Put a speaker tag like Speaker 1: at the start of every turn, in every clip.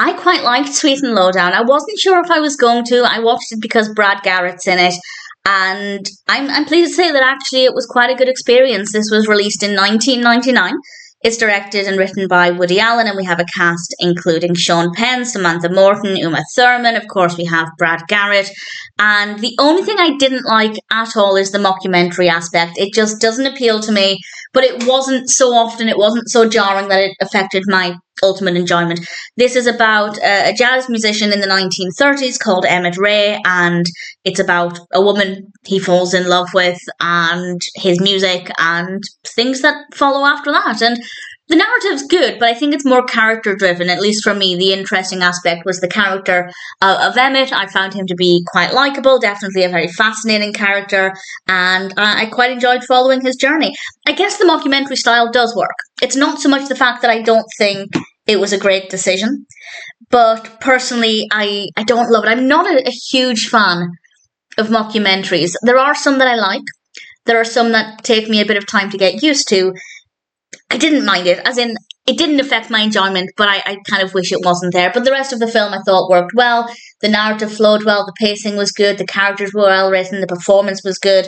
Speaker 1: I quite liked Sweetland Lowdown. I wasn't sure if I was going to. I watched it because Brad Garrett's in it. And I'm pleased to say that actually it was quite a good experience. This was released in 1999. It's directed and written by Woody Allen, and we have a cast including Sean Penn, Samantha Morton, Uma Thurman. Of course, we have Brad Garrett. And the only thing I didn't like at all is the mockumentary aspect. It just doesn't appeal to me, but it wasn't so often, it wasn't so jarring that it affected my ultimate enjoyment. This is about a jazz musician in the 1930s called Emmet, and it's about a woman he falls in love with and his music and things that follow after that. And the narrative's good, but I think it's more character driven. At least for me, the interesting aspect was the character of Emmet. I found him to be quite likeable, definitely a very fascinating character, and I quite enjoyed following his journey. I guess the mockumentary style does work. It's not so much the fact that I don't think it was a great decision, but personally, I don't love it. I'm not a huge fan of mockumentaries. There are some that I like. There are some that take me a bit of time to get used to. I didn't mind it, as in, it didn't affect my enjoyment, but I kind of wish it wasn't there. But the rest of the film I thought worked well. The narrative flowed well, the pacing was good, the characters were well written, the performance was good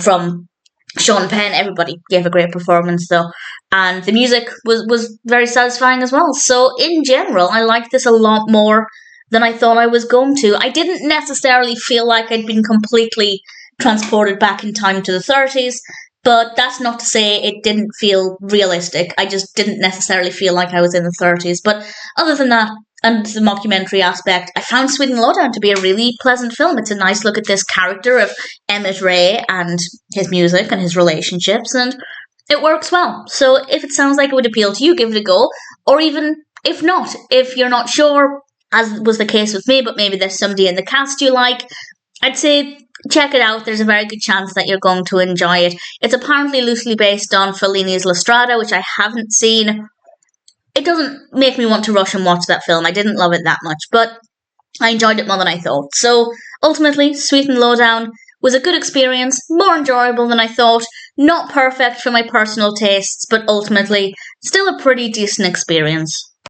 Speaker 1: from Sean Penn. Everybody gave a great performance though. And the music was very satisfying as well. So in general, I liked this a lot more than I thought I was going to. I didn't necessarily feel like I'd been completely transported back in time to the 30s, but that's not to say it didn't feel realistic. I just didn't necessarily feel like I was in the 30s. But other than that, and the mockumentary aspect, I found Sweetland Lowdown to be a really pleasant film. It's a nice look at this character of Emmet and his music and his relationships, and it works well. So if it sounds like it would appeal to you, give it a go. Or even if not, if you're not sure, as was the case with me, but maybe there's somebody in the cast you like, I'd say check it out. There's a very good chance that you're going to enjoy it. It's apparently loosely based on Fellini's La Strada, which I haven't seen. It doesn't make me want to rush and watch that film. I didn't love it that much, but I enjoyed it more than I thought. So ultimately, Sweetland Lowdown was a good experience, more enjoyable than I thought. Not perfect for my personal tastes, but ultimately still a pretty decent experience.